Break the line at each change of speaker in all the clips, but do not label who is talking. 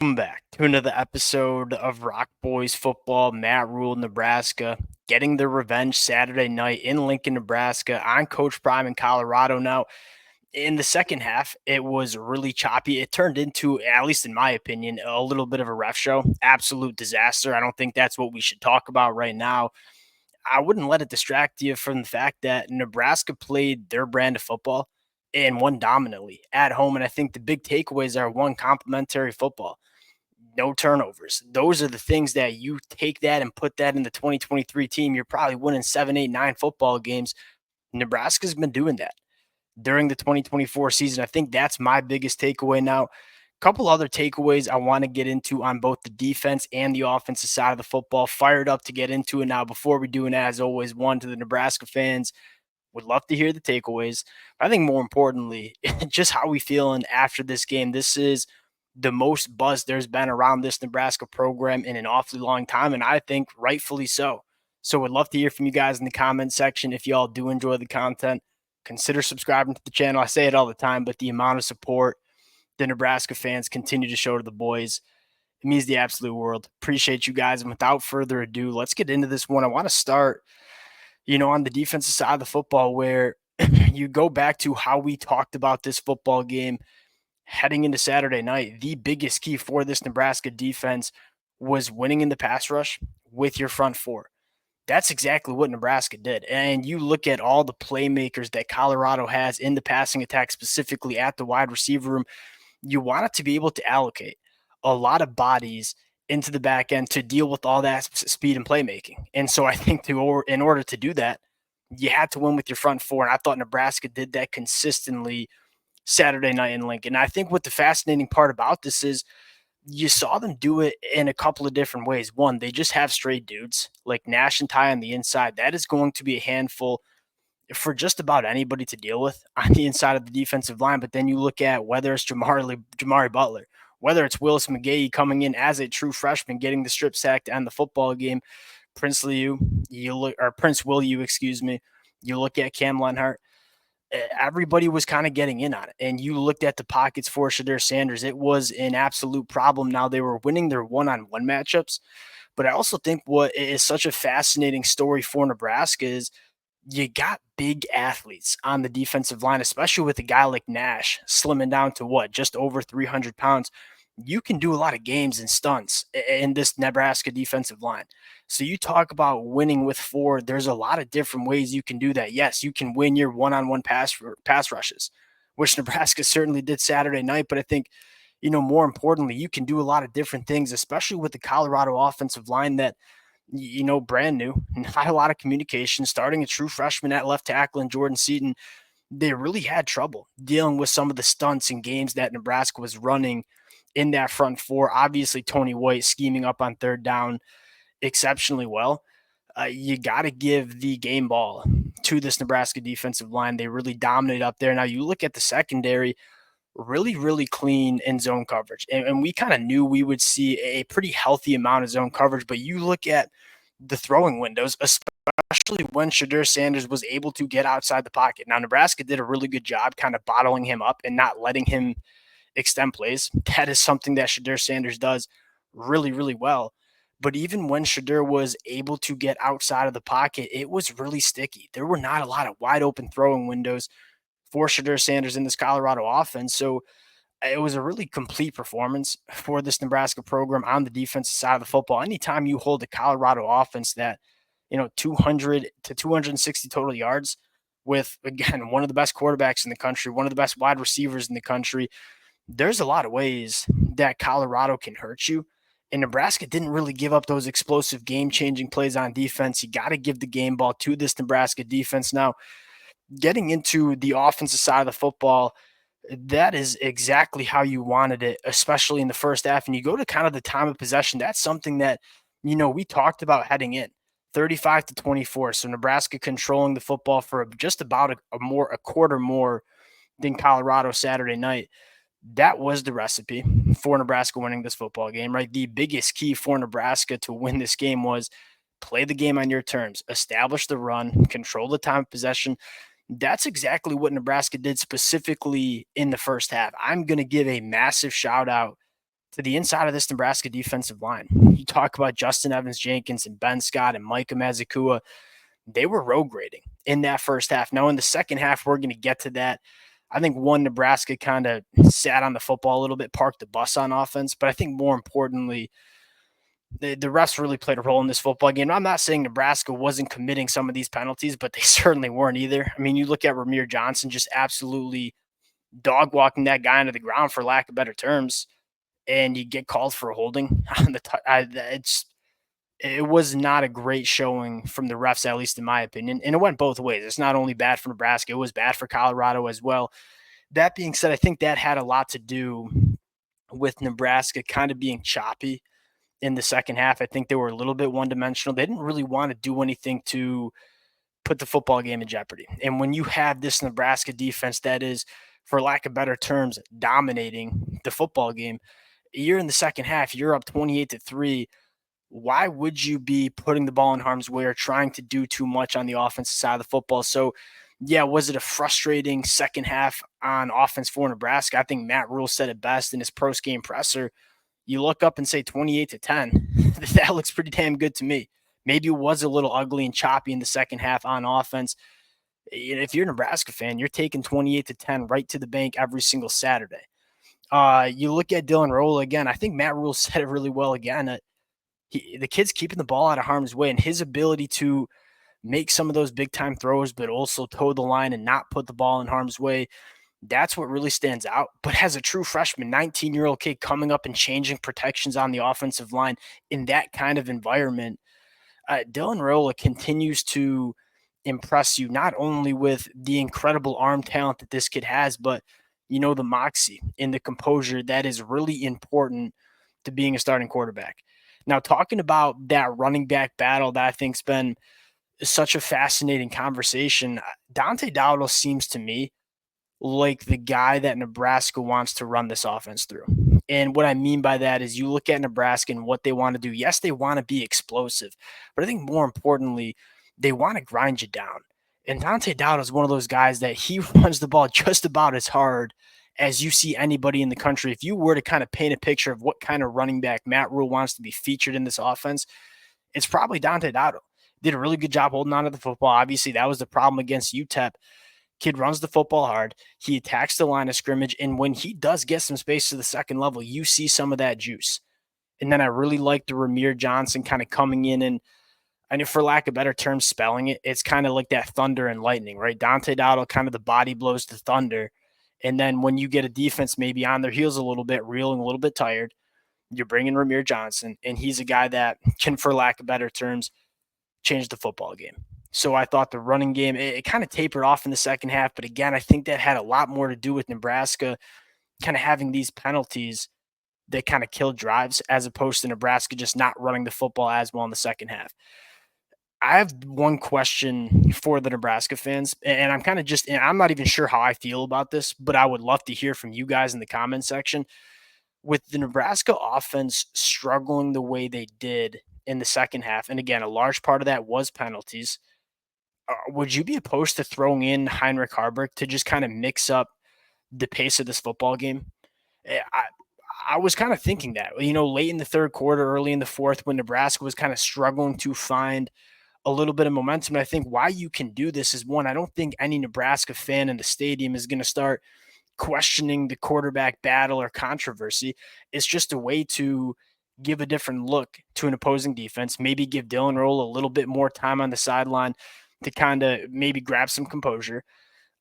Welcome back to another episode of Rock Boys Football. Matt Rhule, Nebraska, getting their revenge Saturday night in Lincoln, Nebraska, on Coach Prime in Colorado. Now, in the second half, it was really choppy. It turned into, at least in my opinion, a little bit of a ref show. Absolute disaster. I don't think that's what we should talk about right now. I wouldn't let it distract you from the fact that Nebraska played their brand of football and won dominantly at home. And I think the big takeaways are one, complimentary football, no turnovers. Those are the things that you take that and put that in the 2023 team. You're probably winning 7, 8, 9 football games. Nebraska's been doing that during the 2024 season. I think that's my biggest takeaway now. Couple other takeaways I want to get into on both the defense and the offensive side of the football. Fired up to get into it now. Before we do, and as always, one to the Nebraska fans, would love to hear the takeaways. I think more importantly, just how we feeling after this game. This is the most buzz there's been around this Nebraska program in an awfully long time, and I think rightfully so. So would love to hear from you guys in the comment section. If y'all do enjoy the content, consider subscribing to the channel. I say it all the time, but the amount of support the Nebraska fans continue to show to the boys, it means the absolute world. Appreciate you guys. And without further ado, let's get into this one. I want to start, on the defensive side of the football, where you go back to how we talked about this football game heading into Saturday night. The biggest key for this Nebraska defense was winning in the pass rush with your front four. That's exactly what Nebraska did. And you look at all the playmakers that Colorado has in the passing attack, specifically at the wide receiver room. You want it to be able to allocate a lot of bodies into the back end to deal with all that speed and playmaking. And so I think in order to do that, you had to win with your front four. And I thought Nebraska did that consistently Saturday night in Lincoln. And I think what the fascinating part about this is you saw them do it in a couple of different ways. One, they just have straight dudes like Nash and Ty on the inside. That is going to be a handful for just about anybody to deal with on the inside of the defensive line. But then you look at whether it's Jamari Butler, whether it's Willis McGahee coming in as a true freshman, getting the strip sack to end the football game. Prince Will you, excuse me. You look at Cam Lenhart. Everybody was kind of getting in on it. And you looked at the pockets for Shedeur Sanders. It was an absolute problem. Now they were winning their one-on-one matchups. But I also think what is such a fascinating story for Nebraska is you got big athletes on the defensive line, especially with a guy like Nash slimming down to just over 300 pounds. You can do a lot of games and stunts in this Nebraska defensive line. So you talk about winning with four. There's a lot of different ways you can do that. Yes, you can win your one-on-one pass rushes, which Nebraska certainly did Saturday night. But I think, more importantly, you can do a lot of different things, especially with the Colorado offensive line that, brand new, not a lot of communication, starting a true freshman at left tackle and Jordan Seaton. They really had trouble dealing with some of the stunts and games that Nebraska was running in that front four. Obviously, Tony White scheming up on third down exceptionally well. You got to give the game ball to this Nebraska defensive line. They really dominate up there. Now, you look at the secondary, really, really clean in zone coverage. And we kind of knew we would see a pretty healthy amount of zone coverage. But you look at the throwing windows, especially when Shedeur Sanders was able to get outside the pocket. Now, Nebraska did a really good job kind of bottling him up and not letting him extend plays. That is something that Shedeur Sanders does really, really well. But even when Shedeur was able to get outside of the pocket, it was really sticky. There were not a lot of wide open throwing windows for Shedeur Sanders in this Colorado offense. So it was a really complete performance for this Nebraska program on the defensive side of the football. Anytime you hold a Colorado offense that, 200 to 260 total yards with, again, one of the best quarterbacks in the country, one of the best wide receivers in the country, there's a lot of ways that Colorado can hurt you. And Nebraska didn't really give up those explosive game-changing plays on defense. You got to give the game ball to this Nebraska defense. Now, getting into the offensive side of the football, that is exactly how you wanted it, especially in the first half. And you go to kind of the time of possession. That's something that, we talked about heading in 35-24. So Nebraska controlling the football for just about a quarter more than Colorado Saturday night. That was the recipe for Nebraska winning this football game, right? The biggest key for Nebraska to win this game was play the game on your terms, establish the run, control the time of possession. That's exactly what Nebraska did specifically in the first half. I'm going to give a massive shout out to the inside of this Nebraska defensive line. You talk about Justin Evans Jenkins and Ben Scott and Micah Mazikua. They were road grading in that first half. Now, in the second half, we're going to get to that. I think Nebraska kind of sat on the football a little bit, parked the bus on offense. But I think more importantly, the refs really played a role in this football game. I'm not saying Nebraska wasn't committing some of these penalties, but they certainly weren't either. I mean, you look at Ramir Johnson just absolutely dog walking that guy into the ground, for lack of better terms, and you get called for a holding on the. It was not a great showing from the refs, at least in my opinion, and it went both ways. It's not only bad for Nebraska; it was bad for Colorado as well. That being said, I think that had a lot to do with Nebraska kind of being choppy in the second half. I think they were a little bit one dimensional. They didn't really want to do anything to put the football game in jeopardy. And when you have this Nebraska defense that is, for lack of better terms, dominating the football game, you're in the second half, you're up 28-3. Why would you be putting the ball in harm's way or trying to do too much on the offensive side of the football? So, yeah, was it a frustrating second half on offense for Nebraska? I think Matt Rhule said it best in his post-game presser. You look up and say 28-10. That looks pretty damn good to me. Maybe it was a little ugly and choppy in the second half on offense. If you're a Nebraska fan, you're taking 28-10 right to the bank every single Saturday. You look at Dylan Raiola again. I think Matt Rhule said it really well again. The kid's keeping the ball out of harm's way, and his ability to make some of those big time throws, but also toe the line and not put the ball in harm's way, that's what really stands out. But as a true freshman, 19-year-old kid coming up and changing protections on the offensive line in that kind of environment, Dylan Raiola continues to impress you not only with the incredible arm talent that this kid has, but the moxie and the composure that is really important to being a starting quarterback. Now, talking about that running back battle that I think's been such a fascinating conversation, Dante Dowdle seems to me like the guy that Nebraska wants to run this offense through. And what I mean by that is you look at Nebraska and what they want to do. Yes, they want to be explosive, but I think more importantly, they want to grind you down. And Dante Dowdle is one of those guys that he runs the ball just about as hard as you see anybody in the country. If you were to kind of paint a picture of what kind of running back Matt Rhule wants to be featured in this offense, it's probably Dante Dowdle. Did a really good job holding on to the football. Obviously, that was the problem against UTEP. Kid runs the football hard. He attacks the line of scrimmage. And when he does get some space to the second level, you see some of that juice. And then I really like the Ramir Johnson kind of coming in and for lack of better terms, spelling it, it's kind of like that thunder and lightning, right? Dante Dowdle, kind of the body blows to thunder. And then when you get a defense maybe on their heels a little bit, reeling a little bit tired, you're bringing Ramir Johnson, and he's a guy that can, for lack of better terms, change the football game. So I thought the running game, it kind of tapered off in the second half. But again, I think that had a lot more to do with Nebraska kind of having these penalties that kind of killed drives as opposed to Nebraska just not running the football as well in the second half. I have one question for the Nebraska fans, and I'm not even sure how I feel about this, but I would love to hear from you guys in the comment section. With the Nebraska offense struggling the way they did in the second half, and again, a large part of that was penalties, would you be opposed to throwing in Heinrich Haarberg to just kind of mix up the pace of this football game? I was kind of thinking that, late in the third quarter, early in the fourth, when Nebraska was kind of struggling to find a little bit of momentum. And I think why you can do this is, one, I don't think any Nebraska fan in the stadium is going to start questioning the quarterback battle or controversy. It's just a way to give a different look to an opposing defense, maybe give Dylan Rhule a little bit more time on the sideline to kind of maybe grab some composure.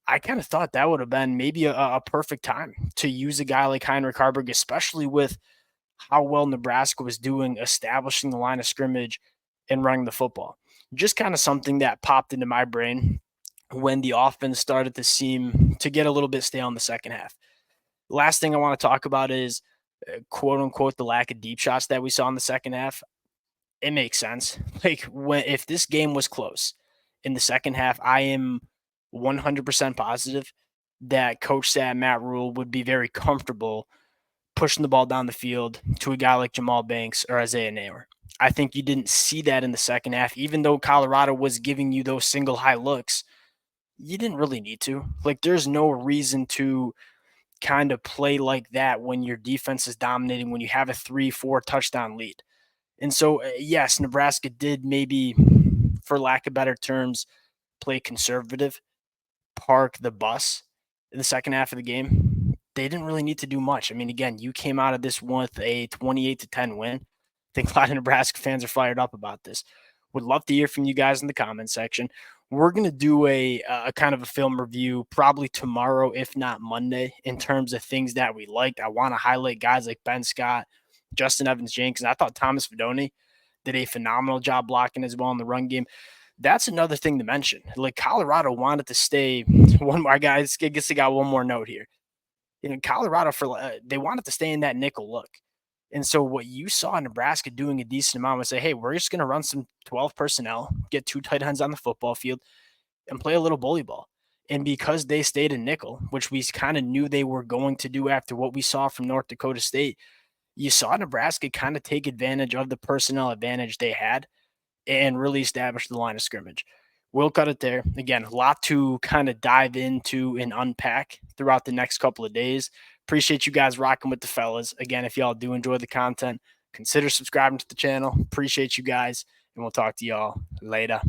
I kind of thought that would have been maybe a perfect time to use a guy like Heinrich Haarberg, especially with how well Nebraska was doing establishing the line of scrimmage and running the football. Just kind of something that popped into my brain when the offense started to seem to get a little bit stale in the second half. Last thing I want to talk about is quote unquote the lack of deep shots that we saw in the second half. It makes sense. Like, if this game was close in the second half, I am 100% positive that Coach Sam Matt Rhule would be very comfortable pushing the ball down the field to a guy like Jamal Banks or Isaiah Naylor. I think you didn't see that in the second half, even though Colorado was giving you those single high looks. You didn't really need to. Like, there's no reason to kind of play like that when your defense is dominating, when you have a 3-4 touchdown lead. And so, yes, Nebraska did maybe, for lack of better terms, play conservative, park the bus in the second half of the game. They didn't really need to do much. I mean, again, you came out of this one with a 28-10 win. I think a lot of Nebraska fans are fired up about this. Would love to hear from you guys in the comment section. We're going to do a kind of a film review probably tomorrow, if not Monday, in terms of things that we liked. I want to highlight guys like Ben Scott, Justin Evans-Jenkins. I thought Thomas Fidone did a phenomenal job blocking as well in the run game. That's another thing to mention. Like, Colorado wanted to stay. One more guys, I guess they got one more note here. Colorado they wanted to stay in that nickel look. And so what you saw Nebraska doing a decent amount was say, hey, we're just going to run some 12 personnel, get 2 tight ends on the football field, and play a little bully ball. And because they stayed in nickel, which we kind of knew they were going to do after what we saw from North Dakota State, you saw Nebraska kind of take advantage of the personnel advantage they had and really establish the line of scrimmage. We'll cut it there. Again, a lot to kind of dive into and unpack throughout the next couple of days. Appreciate you guys rocking with the fellas. Again, if y'all do enjoy the content, consider subscribing to the channel. Appreciate you guys, and we'll talk to y'all later.